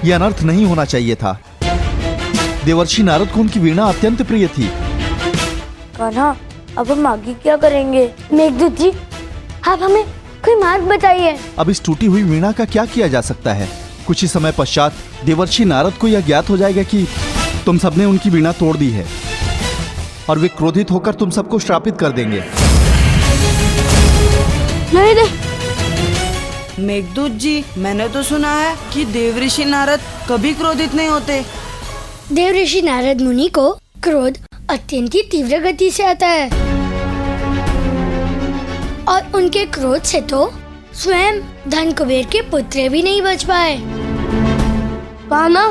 यह अनर्थ नहीं होना चाहिए था। देवर्षि नारद को उनकी वीणा अत्यंत प्रिय थी। कान्हा, अब हम आगे क्या करेंगे? मेघदूत जी, आप हमें कोई मार्ग बताइए। अब इस टूटी हुई वीणा का क्या किया जा सकता है? कुछ ही समय पश्चात देवर्षि नारद को यह ज्ञात हो जाएगा कि तुम सबने उनकी वीणा तोड़ दी है और वे क्रोधित होकर तुम सबको श्रापित कर देंगे। नहीं नहीं, मेघदूत जी, मैंने तो सुना है कि देवऋषि नारद कभी क्रोधित नहीं होते। देवऋषि नारद मुनि को क्रोध अत्यंत ही तीव्र गति से आता है और उनके क्रोध से तो स्वयं धन कुबेर के पुत्र भी नहीं बच पाए। कान्हा,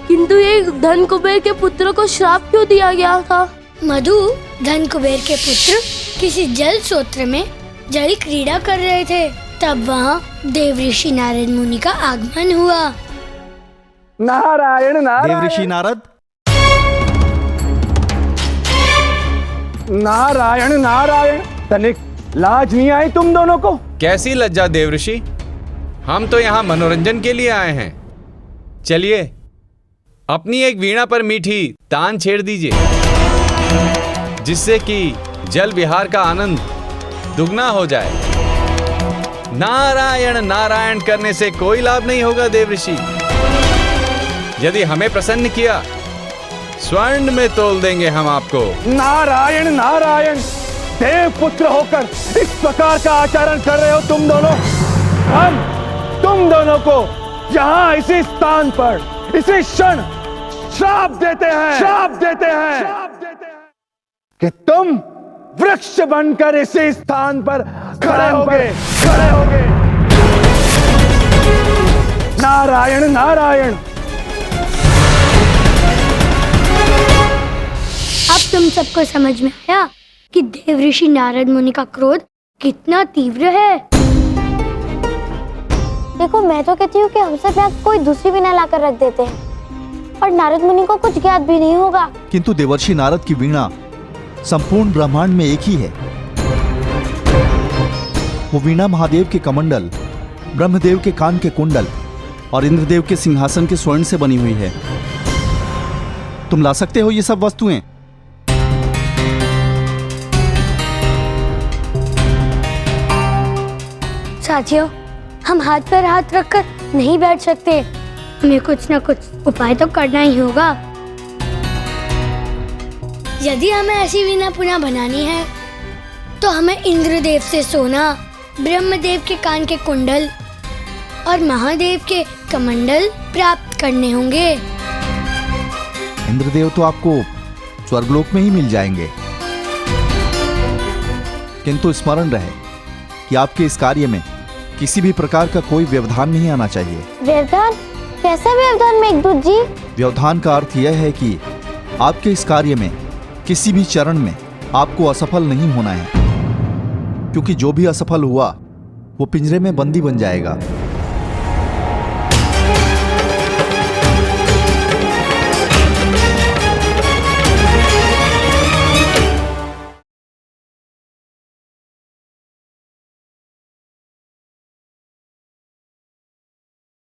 किंतु ये धन कुबेर के पुत्र को श्राप क्यों दिया गया था? मधु, धन कुबेर के पुत्र किसी जल स्रोत में जल क्रीड़ा कर रहे थे, तब वहाँ देवऋषि नारद मुनि का आगमन हुआ। नारायण नारायण। देवऋषि नारद, नारायण नारायण। तनिक लाज नहीं आई तुम दोनों को? कैसी लज्जा देवऋषि, हम तो यहाँ मनोरंजन के लिए आए हैं। चलिए अपनी एक वीणा पर मीठी तान छेड़ दीजिए, जिससे कि जल विहार का आनंद दुगना हो जाए। नारायण नारायण करने से कोई लाभ नहीं होगा देवऋषि। यदि हमें प्रसन्न किया, स्वर्ण में तोल देंगे हम आपको। नारायण नारायण। देव पुत्र होकर इस प्रकार का आचरण कर रहे हो तुम दोनों। हम तुम दोनों को यहाँ इसी स्थान पर इसी क्षण श्राप देते हैं, श्राप देते हैं कि तुम वृक्ष बनकर इसी स्थान पर खड़े होगे, खड़े होगे। नारायण नारायण। अब तुम सबको समझ में आया कि देवऋषि नारद मुनि का क्रोध कितना तीव्र है। देखो, मैं तो कहती हूँ कि हम सब यहाँ कोई दूसरी वीणा लाकर रख देते हैं और नारद मुनि को कुछ ज्ञात भी नहीं होगा। किंतु देवर्षि नारद की वीणा संपूर्ण ब्रह्मांड में एक ही है। वो वीणा महादेव के कमंडल, ब्रह्मदेव के कान के कुंडल और इंद्रदेव के सिंहासन के स्वर्ण से बनी हुई है। तुम ला सकते हो ये सब वस्तुएं? साथियों, हम हाथ पर हाथ रखकर नहीं बैठ सकते, हमें कुछ न कुछ उपाय तो करना ही होगा। यदि हमें ऐसी वीणा पुनः बनानी है तो हमें इंद्रदेव से सोना, ब्रह्मदेव के कान के कुंडल और महादेव के कमंडल प्राप्त करने होंगे। इंद्रदेव तो आपको स्वर्गलोक में ही मिल जाएंगे, किंतु स्मरण रहे कि आपके इस कार्य में किसी भी प्रकार का कोई व्यवधान नहीं आना चाहिए। व्यवधान? कैसा व्यवधान मेघदूत जी? व्यवधान का अर्थ यह है कि आपके इस कार्य में किसी भी चरण में आपको असफल नहीं होना है, क्योंकि जो भी असफल हुआ वो पिंजरे में बंदी बन जाएगा।